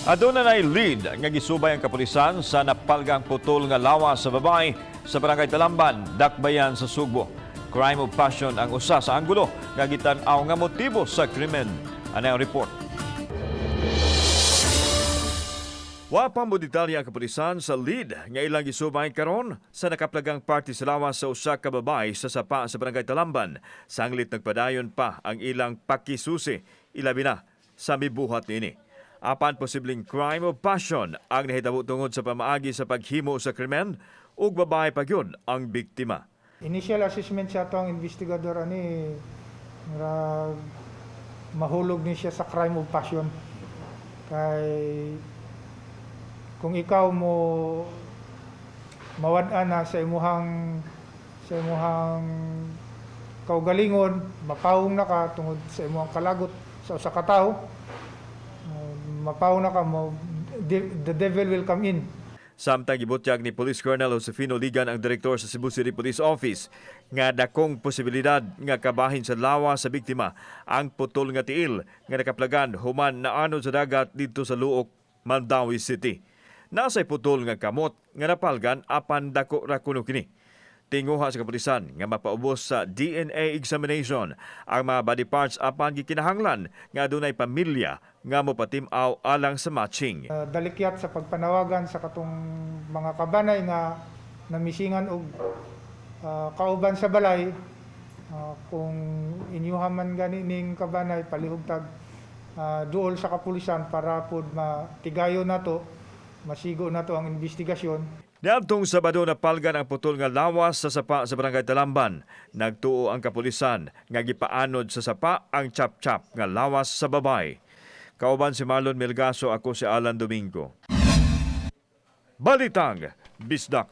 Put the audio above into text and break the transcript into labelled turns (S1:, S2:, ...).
S1: Aduna nay lead nga gisubay ang kapulisan sa napalgang putol nga lawas sa babae sa barangay Talamban, Dakbayan sa Sugbo. Crime of passion ang usa sa anggulo nga gitan-aw nga motibo sa krimen. Ano ang report? Wa pa mo detalye ang kapulisan sa lead nga ilang gisubay karon sa nakaplagang party sa lawas sa usa ka babae sa sapa sa barangay Talamban. Sanglit nagpadayon pa ang ilang pakisusi, ilabi na sa mibuhat nini. Apan posibleng crime of passion ang nahitabo tungod sa pamaagi sa paghimo sa krimen ug babae pa gyud ang biktima.
S2: Initial assessment siya to ang investigador ani nga mahulog ni siya sa crime of passion. Kay kung ikaw mo mawad-an na sa imuhang kaugalingon, mapawong na ka tungod sa imuhang kalagot sa usa ka tawo, mapawong na ka mo, the devil will come in.
S1: Samtang gibutyag ni Police Colonel Josefino Ligan ang direktor sa Cebu City Police Office nga dakong posibilidad nga kabahin sa lawa sa biktima ang putol nga tiil nga nakaplagan human na anod sa dagat dito sa Luok, Mandawi City. Nasay putol nga kamot nga napalgan apan dako ra kuno kini. Tinguha sa kapulisan nga mapaubos sa DNA examination ang mga body parts apan gikinahanglan nga adunay pamilya nga mopatim-aw alang sa matching.
S2: Dalikyat sa pagpanawagan sa katong mga kabanay nga namisingan og kauban sa balay, kung inyuha man ganining kabanay palihog tag duol sa kapulisan para pod matigayon nato, masigo nato ang investigasyon.
S1: Niadtong Sabado napalgan ang putol nga lawas sa sapa sa barangay Talamban. Nagtuo ang kapulisan nga gipaanod sa sapa ang chap-chap nga lawas sa babay. Kauban si Marlon Melgaso, ako si Alan Domingo. Balitang Bisdak.